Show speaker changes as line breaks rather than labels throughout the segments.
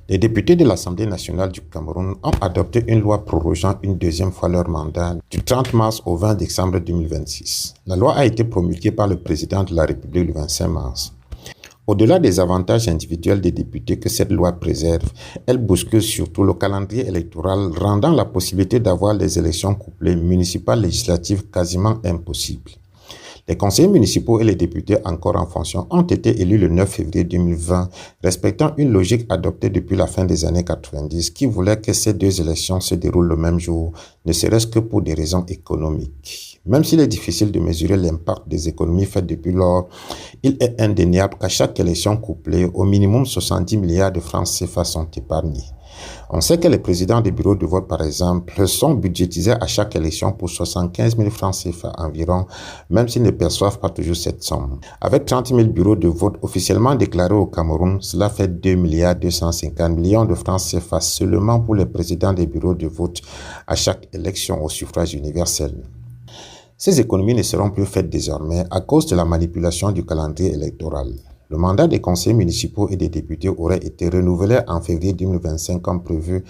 Les députés de l'Assemblée nationale du Cameroun ont adopté une loi prorogeant une deuxième fois leur mandat du 30 mars au 20 décembre 2026. La loi a été promulguée par le président de la République le 25 mars. Au-delà des avantages individuels des députés que cette loi préserve, elle bouscule surtout le calendrier électoral, rendant la possibilité d'avoir les élections couplées municipales législatives quasiment impossible. Les conseillers municipaux et les députés encore en fonction ont été élus le 9 février 2020, respectant une logique adoptée depuis la fin des années 90 qui voulait que ces deux élections se déroulent le même jour, ne serait-ce que pour des raisons économiques. Même s'il est difficile de mesurer l'impact des économies faites depuis lors, il est indéniable qu'à chaque élection couplée, au minimum 70 milliards de francs CFA sont épargnés. On sait que les présidents des bureaux de vote, par exemple, sont budgétisés à chaque élection pour 75 000 francs CFA environ, même s'ils ne perçoivent pas toujours cette somme. Avec 30 000 bureaux de vote officiellement déclarés au Cameroun, cela fait 2 250 millions de francs CFA seulement pour les présidents des bureaux de vote à chaque élection au suffrage universel. Ces économies ne seront plus faites désormais à cause de la manipulation du calendrier électoral. Le mandat des conseillers municipaux et des députés aurait été renouvelé en février 2025 comme prévu,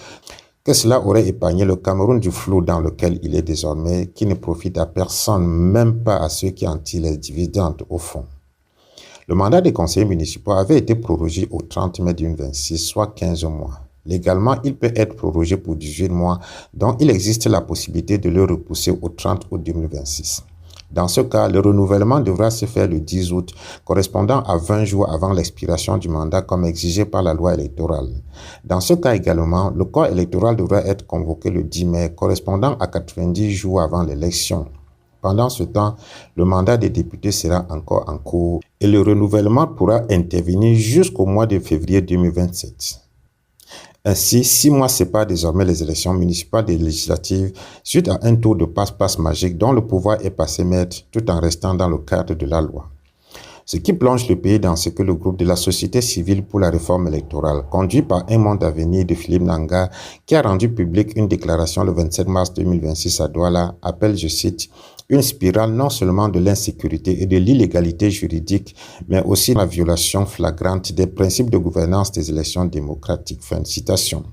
que cela aurait épargné le Cameroun du flou dans lequel il est désormais, qui ne profite à personne, même pas à ceux qui en tirent les dividendes au fond. Le mandat des conseillers municipaux avait été prorogé au 30 mai 2026, soit 15 mois. Légalement, il peut être prorogé pour 18 mois, dont il existe la possibilité de le repousser au 30 août 2026. Dans ce cas, le renouvellement devra se faire le 10 août, correspondant à 20 jours avant l'expiration du mandat comme exigé par la loi électorale. Dans ce cas également, le corps électoral devra être convoqué le 10 mai, correspondant à 90 jours avant l'élection. Pendant ce temps, le mandat des députés sera encore en cours et le renouvellement pourra intervenir jusqu'au mois de février 2027. Ainsi, 6 mois séparent désormais les élections municipales et législatives suite à un tour de passe-passe magique dont le pouvoir est passé maître tout en restant dans le cadre de la loi. Ce qui plonge le pays dans ce que le groupe de la société civile pour la réforme électorale, conduit par Un Monde à venir de Philippe Nanga, qui a rendu publique une déclaration le 27 mars 2026 à Douala, appelle, je cite, une spirale non seulement de l'insécurité et de l'illégalité juridique, mais aussi la violation flagrante des principes de gouvernance des élections démocratiques. Fin de citation.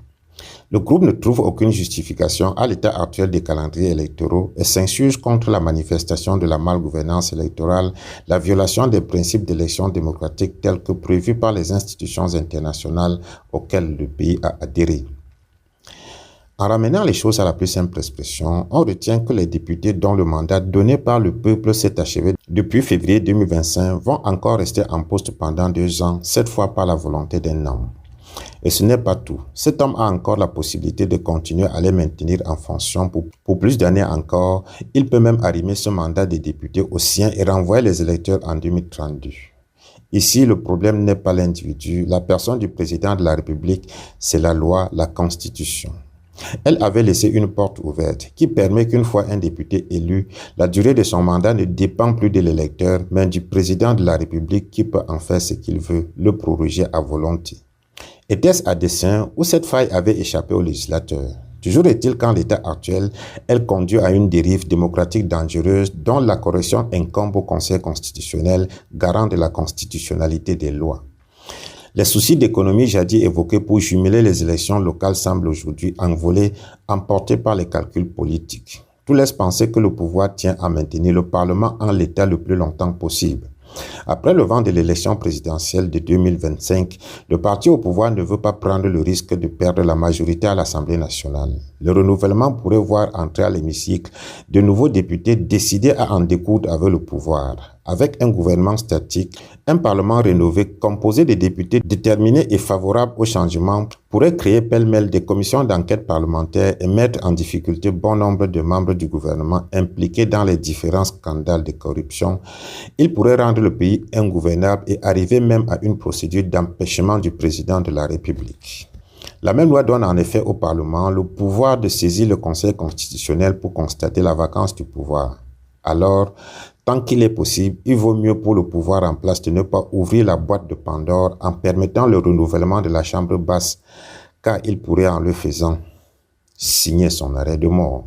Le groupe ne trouve aucune justification à l'état actuel des calendriers électoraux et s'insurge contre la manifestation de la malgouvernance électorale, la violation des principes d'élection démocratique tels que prévus par les institutions internationales auxquelles le pays a adhéré. En ramenant les choses à la plus simple expression, on retient que les députés dont le mandat donné par le peuple s'est achevé depuis février 2025 vont encore rester en poste pendant 2 ans, cette fois par la volonté d'un homme. Et ce n'est pas tout. Cet homme a encore la possibilité de continuer à les maintenir en fonction pour plus d'années encore. Il peut même arrimer ce mandat des députés au sien et renvoyer les électeurs en 2032. Ici, le problème n'est pas l'individu. La personne du président de la République, c'est la loi, la Constitution. Elle avait laissé une porte ouverte qui permet qu'une fois un député élu, la durée de son mandat ne dépend plus de l'électeur, mais du président de la République qui peut en faire ce qu'il veut, le proroger à volonté. Était-ce à dessein ou cette faille avait échappé au législateur? Toujours est-il qu'en l'état actuel, elle conduit à une dérive démocratique dangereuse dont la correction incombe au Conseil constitutionnel, garant de la constitutionnalité des lois. Les soucis d'économie jadis évoqués pour jumeler les élections locales semblent aujourd'hui envolés, emportés par les calculs politiques. Tout laisse penser que le pouvoir tient à maintenir le Parlement en l'état le plus longtemps possible. Après le vent de l'élection présidentielle de 2025, le parti au pouvoir ne veut pas prendre le risque de perdre la majorité à l'Assemblée nationale. Le renouvellement pourrait voir entrer à l'hémicycle de nouveaux députés décidés à en découdre avec le pouvoir. Avec un gouvernement statique, un parlement rénové composé de députés déterminés et favorables au changement pourrait créer pêle-mêle des commissions d'enquête parlementaires et mettre en difficulté bon nombre de membres du gouvernement impliqués dans les différents scandales de corruption. Il pourrait rendre le pays ingouvernable et arriver même à une procédure d'empêchement du président de la République. La même loi donne en effet au Parlement le pouvoir de saisir le Conseil constitutionnel pour constater la vacance du pouvoir. Alors, tant qu'il est possible, il vaut mieux pour le pouvoir en place de ne pas ouvrir la boîte de Pandore en permettant le renouvellement de la Chambre basse, car il pourrait en le faisant signer son arrêt de mort.